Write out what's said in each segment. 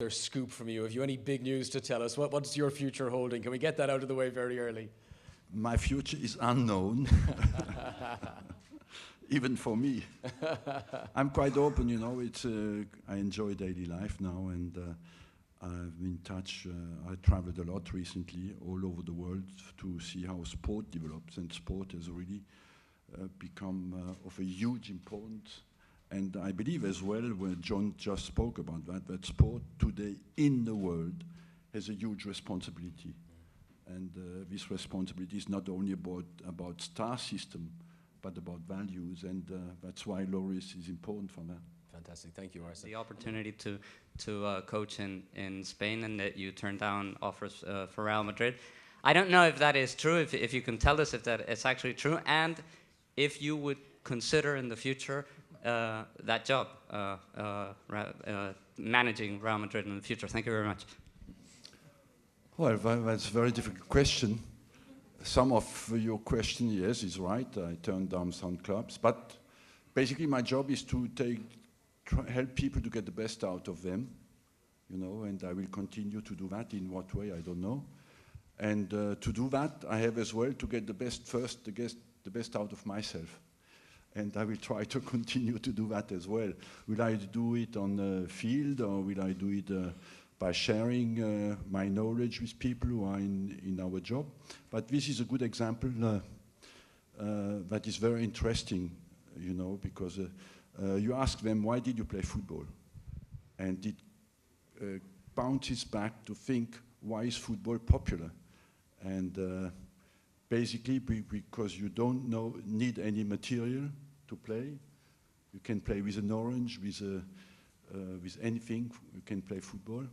another scoop from you? Have you any big news to tell us? What's your future holding? Can we get that out of the way very early? My future is unknown, even for me. I'm quite open, you know. I enjoy daily life now, and I've been in touch. I traveled a lot recently all over the world to see how sport develops, and sport has really become of a huge importance. And I believe as well, when John just spoke about that sport today in the world has a huge responsibility. And this responsibility is not only about star system, but about values, and that's why Laureus is important for that. Fantastic, thank you, Arsene. The opportunity to coach in Spain, and that you turned down offers for Real Madrid. I don't know if that is true, if you can tell us if that is actually true, and if you would consider in the future that job, managing Real Madrid in the future. Thank you very much. Well, that's a very difficult question. Some of your question, yes, is right. I turned down some clubs, but basically my job is to help people to get the best out of them, you know, and I will continue to do that. In what way, I don't know. And to do that, I have as well to get the best first, the best out of myself. And I will try to continue to do that as well. Will I do it on the field, or will I do it by sharing my knowledge with people who are in our job? But this is a good example that is very interesting, you know, because you ask them, why did you play football? And it bounces back to think, why is football popular? And basically because you don't need any material to play. You can play with an orange, with anything, you can play football.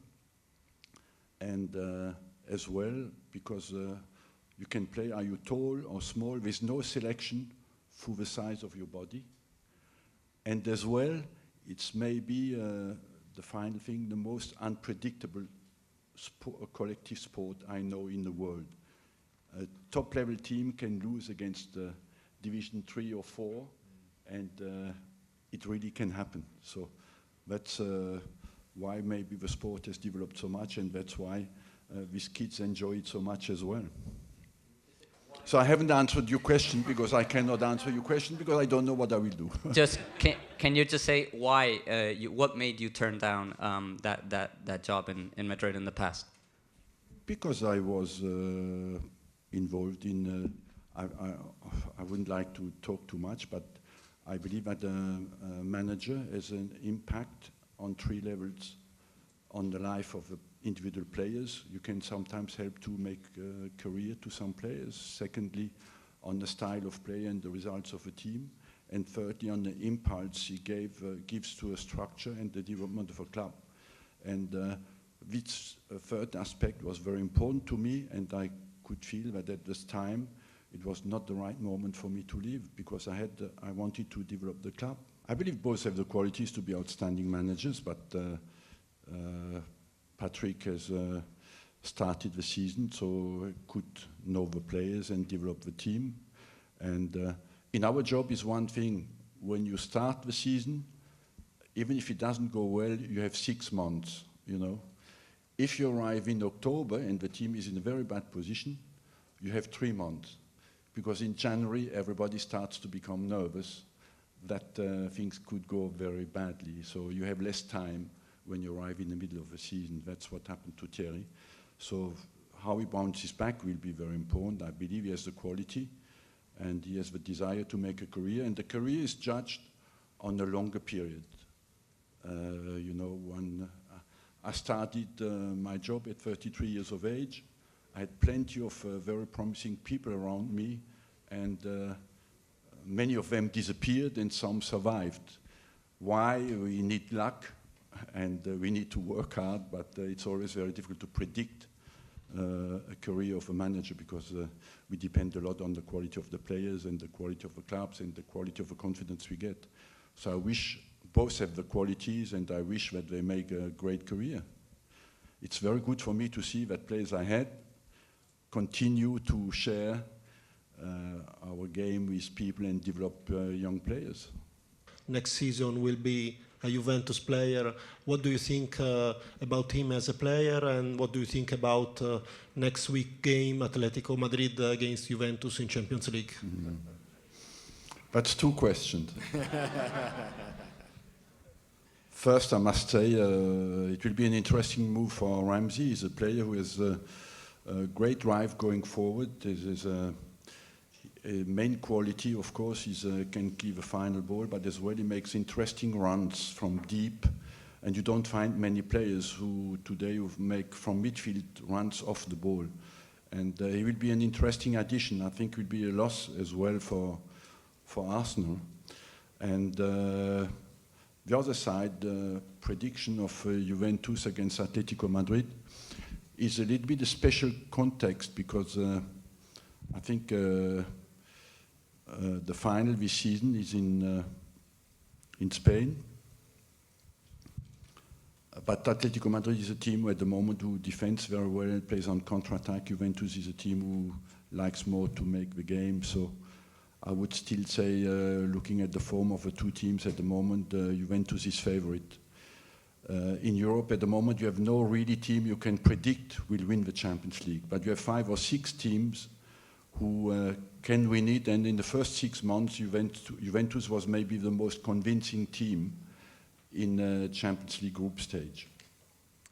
And as well, because you can play, are you tall or small? There's no selection for the size of your body. And as well, it's maybe the final thing, the most unpredictable collective sport I know in the world. A top-level team can lose against Division 3 or 4, and it really can happen. So that's why maybe the sport has developed so much, and that's why these kids enjoy it so much as well. So I haven't answered your question because I cannot answer your question because I don't know what I will do. Just can you just say why? What made you turn down that job in Madrid in the past? Because I was involved in. I wouldn't like to talk too much, but I believe that a manager has an impact on 3 levels on the life of the individual players. You can sometimes help to make a career to some players. Secondly, on the style of play and the results of a team. And thirdly, on the impulse he gives to a structure and the development of a club. And this third aspect was very important to me, and I could feel that at this time it was not the right moment for me to leave, because I wanted to develop the club. I believe both have the qualities to be outstanding managers, but Patrick has started the season, so could know the players and develop the team. And in our job is one thing, when you start the season, even if it doesn't go well, you have 6 months, you know. If you arrive in October and the team is in a very bad position, you have 3 months. Because in January, everybody starts to become nervous that things could go very badly. So you have less time when you arrive in the middle of the season. That's what happened to Thierry. So how he bounces back will be very important. I believe he has the quality and he has the desire to make a career. And the career is judged on a longer period. You know, when I started my job at 33 years of age, I had plenty of very promising people around me, and many of them disappeared and some survived. Why? We need luck and we need to work hard, but it's always very difficult to predict a career of a manager, because we depend a lot on the quality of the players and the quality of the clubs and the quality of the confidence we get. So I wish both have the qualities, and I wish that they make a great career. It's very good for me to see that players I had continue to share our game with people and develop young players. Next season will be a Juventus player. What do you think about him as a player, and what do you think about next week game, Atletico Madrid against Juventus in Champions League? That's two questions. First, I must say it will be an interesting move for Ramsey. He's a player who has a great drive going forward. There's a main quality, of course, he can give a final ball, but as well he makes interesting runs from deep, and you don't find many players who today make from midfield runs off the ball. And he will be an interesting addition. I think it will be a loss as well for Arsenal. And the other side, the prediction of Juventus against Atletico Madrid is a little bit a special context, because I think the final this season is in Spain. But Atletico Madrid is a team who at the moment who defends very well and plays on counter-attack. Juventus is a team who likes more to make the game. So I would still say, looking at the form of the two teams at the moment, Juventus is favorite. In Europe at the moment, you have no really team you can predict will win the Champions League. But you have 5 or 6 teams who can win it. And in the first 6 months, Juventus was maybe the most convincing team in Champions League group stage.